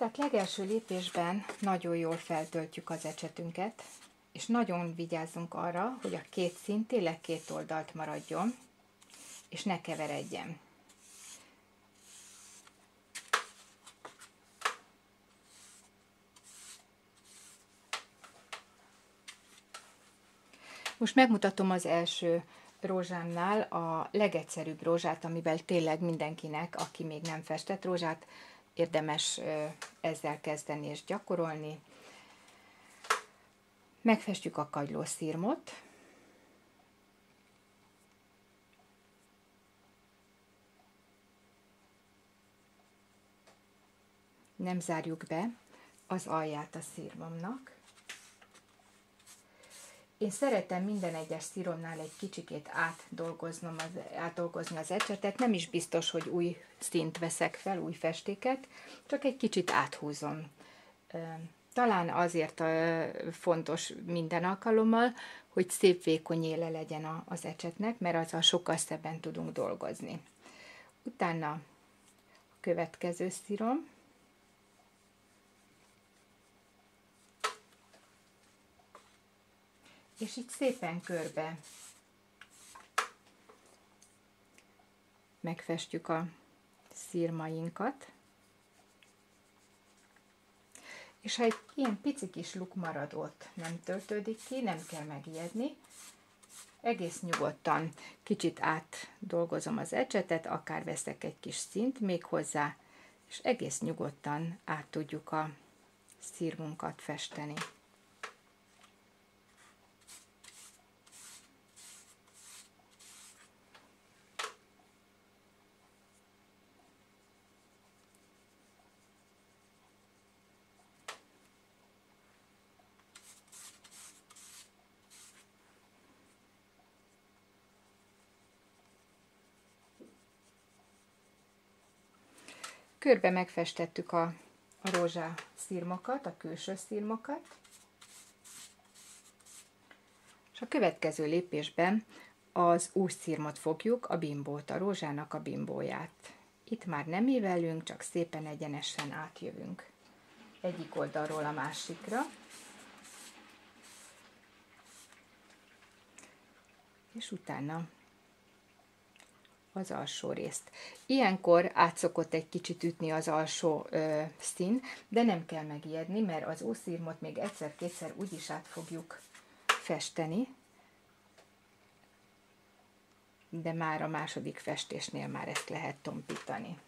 Tehát legelső lépésben nagyon jól feltöltjük az ecsetünket, és nagyon vigyázzunk arra, hogy a két szín tényleg két oldalt maradjon, és ne keveredjen. Most megmutatom az első rózsámnál a legegyszerűbb rózsát, amivel tényleg mindenkinek, aki még nem festett rózsát, érdemes ezzel kezdeni és gyakorolni. Megfestjük a kagylószirmot. Nem zárjuk be az alját a szirmomnak. Én szeretem minden egyes sziromnál egy kicsikét átdolgozni az ecsetet, nem is biztos, hogy új színt veszek fel, új festéket, csak egy kicsit áthúzom. Talán azért fontos minden alkalommal, hogy szép vékony éle legyen az ecsetnek, mert azzal sokkal szebben tudunk dolgozni. Utána a következő szírom. És így szépen körbe megfestjük a szirmainkat. És ha egy ilyen pici kis luk marad ott, nem töltődik ki, nem kell megijedni. Egész nyugodtan kicsit átdolgozom az ecsetet, akár veszek egy kis színt még hozzá, és egész nyugodtan át tudjuk a szirmunkat festeni. Körbe megfestettük a rózsá szirmokat, a külső szirmokat, és a következő lépésben az új szirmot fogjuk, a bimbót, a rózsának a bimbóját. Itt már nem ívelünk, csak szépen egyenesen átjövünk egyik oldalról a másikra. És utána az alsó részt. Ilyenkor át szokott egy kicsit ütni az alsó szín, de nem kell megijedni, mert az ószirmot még egyszer-kétszer úgyis át fogjuk festeni, de már a második festésnél már ezt lehet tompítani.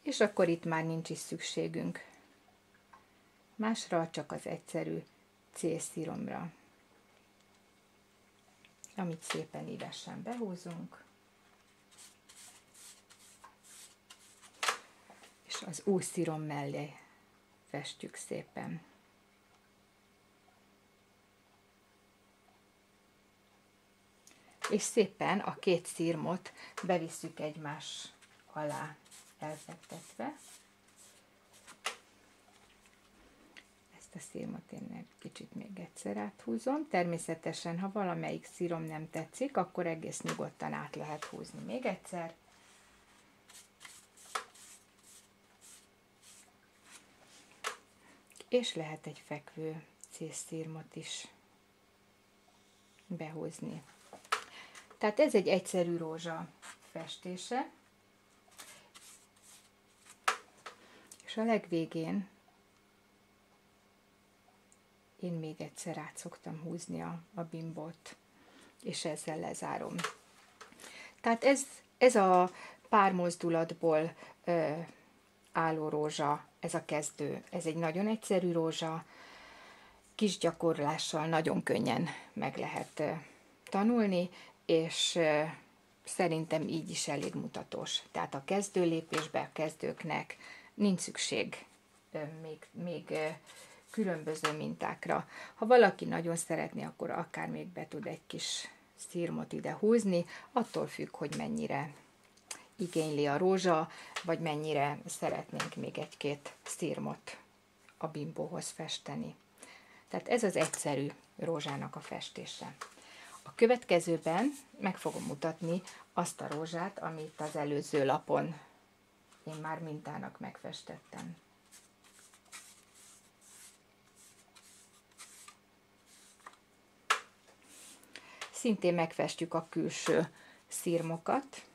És akkor itt már nincs is szükségünk másra, csak az egyszerű célsziromra, amit szépen ívesen behúzunk, és az új szirom mellé festjük szépen. És szépen a két szirmot bevisszük egymás alá elfektetve. Ezt a szirmot én egy kicsit még egyszer áthúzom. Természetesen, ha valamelyik szírom nem tetszik, akkor egész nyugodtan át lehet húzni még egyszer. És lehet egy fekvő célszirmot is behúzni. Tehát ez egy egyszerű rózsa festése. És a legvégén én még egyszer át szoktam húzni a bimbót, és ezzel lezárom. Tehát ez a pár mozdulatból álló rózsa, ez a kezdő. Ez egy nagyon egyszerű rózsa, kis gyakorlással nagyon könnyen meg lehet tanulni, és szerintem így is elég mutatós. Tehát a kezdő lépésben a kezdőknek nincs szükség még különböző mintákra. Ha valaki nagyon szeretné, akkor akár még be tud egy kis szirmot ide húzni, attól függ, hogy mennyire igényli a rózsa, vagy mennyire szeretnénk még egy-két szirmot a bimbóhoz festeni. Tehát ez az egyszerű rózsának a festése. A A következőben meg fogom mutatni azt a rózsát, amit az előző lapon én már mintának megfestettem. Szintén megfestjük a külső szirmokat.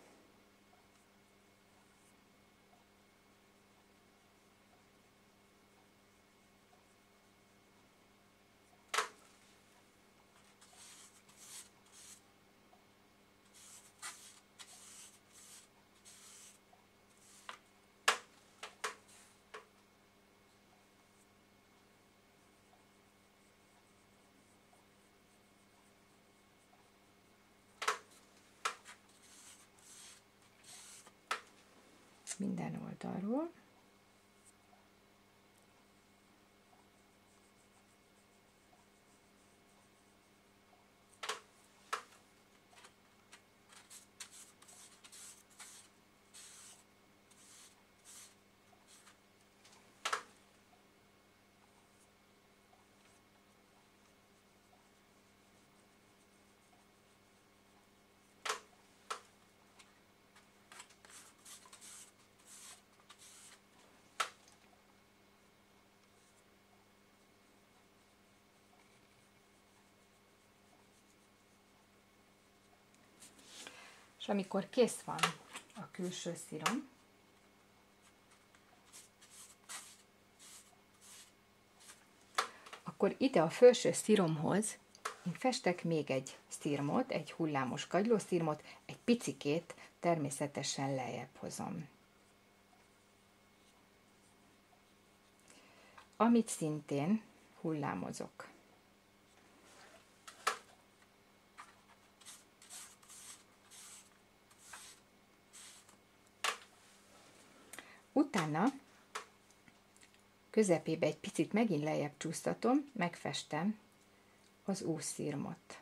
Minden oldalról. És amikor kész van a külső szírom, akkor ide a felső szíromhoz én festek még egy szirmot, egy hullámos kagylószirmot, egy picikét természetesen lejjebb hozom. Amit szintén hullámozok. Utána közepébe egy picit megint lejjebb csúsztatom, megfestem az úszszirmot.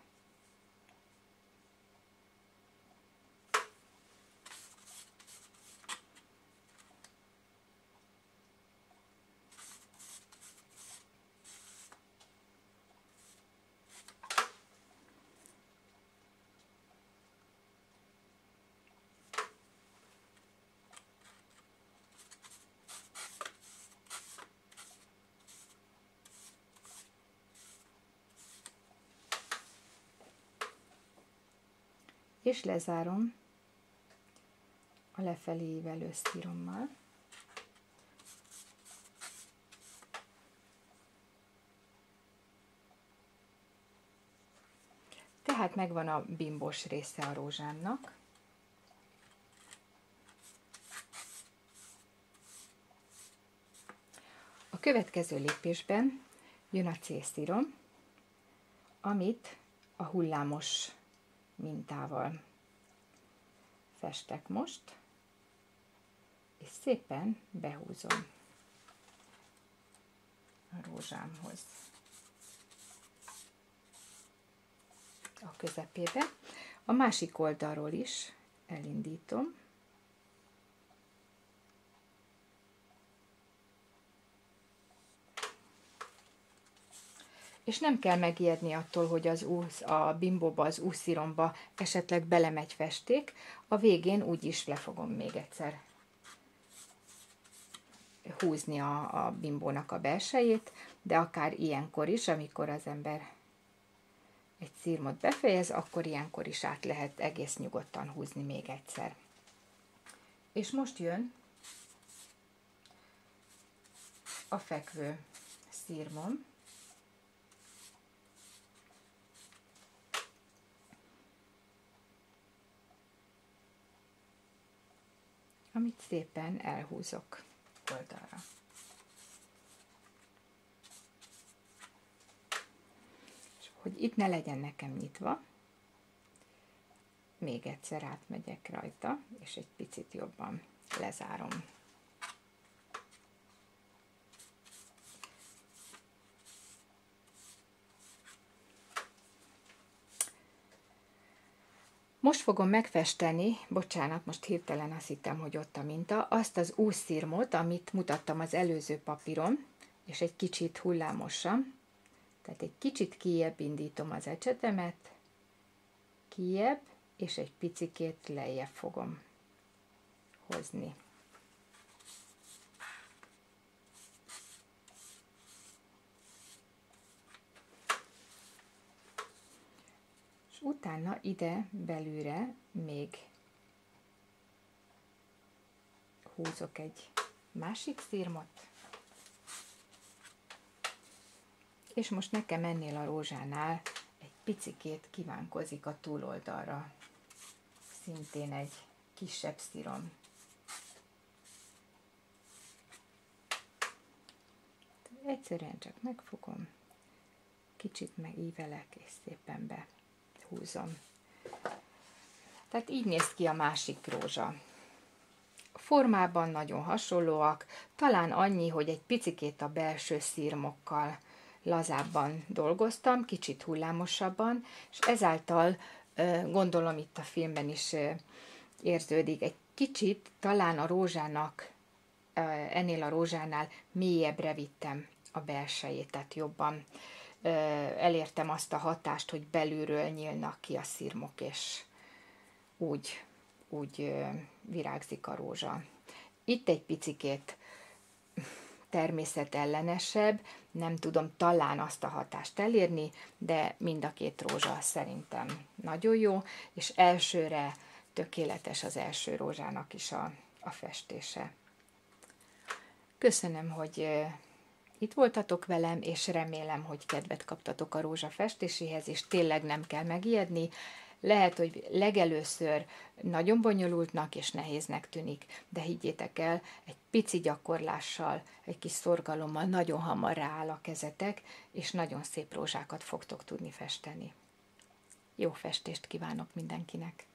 És lezárom a lefelé ívelő szírommal. Tehát megvan a bimbós része a rózsámnak. A következő lépésben jön a célszírom, amit a hullámos mintával festek most, és szépen behúzom a rózsámhoz a közepébe. A másik oldalról is elindítom. És nem kell megijedni attól, hogy a bimbóba, az úszsziromba esetleg belemegy festék. A végén úgyis le fogom még egyszer húzni a bimbónak a belsejét, de akár ilyenkor is, amikor az ember egy szirmot befejez, akkor ilyenkor is át lehet egész nyugodtan húzni még egyszer. És most jön a fekvő szirmom. Amit szépen elhúzok oldalra. És hogy itt ne legyen nekem nyitva, még egyszer átmegyek rajta, és egy picit jobban lezárom. Most fogom megfesteni, bocsánat, most hirtelen azt hittem, hogy ott a minta, azt az úszszirmot, amit mutattam az előző papíron, és egy kicsit hullámosan, tehát egy kicsit kijjebb indítom az ecsetemet, kijjebb, és egy picikét lejjebb fogom hozni. És utána ide belülre még húzok egy másik szirmot, és most nekem ennél a rózsánál egy picikét kívánkozik a túloldalra, szintén egy kisebb szírom. Egyszerűen csak megfogom, kicsit megívelek, és szépen behúzom. Tehát így néz ki a másik rózsa. Formában nagyon hasonlóak, talán annyi, hogy egy picikét a belső szirmokkal lazábban dolgoztam, kicsit hullámosabban, és ezáltal gondolom itt a filmben is érződik, egy kicsit talán a rózsának, ennél a rózsánál mélyebbre vittem a belsejét, tehát jobban elértem azt a hatást, hogy belülről nyílnak ki a szirmok, és úgy virágzik a rózsa. Itt egy picikét természetellenesebb, nem tudom talán azt a hatást elérni, de mind a két rózsa szerintem nagyon jó, és elsőre tökéletes az első rózsának is a festése. Köszönöm, hogy itt voltatok velem, és remélem, hogy kedvet kaptatok a rózsa festéséhez, és tényleg nem kell megijedni. Lehet, hogy legelőször nagyon bonyolultnak és nehéznek tűnik, de higgyétek el, egy pici gyakorlással, egy kis szorgalommal nagyon hamar rááll a kezetek, és nagyon szép rózsákat fogtok tudni festeni. Jó festést kívánok mindenkinek!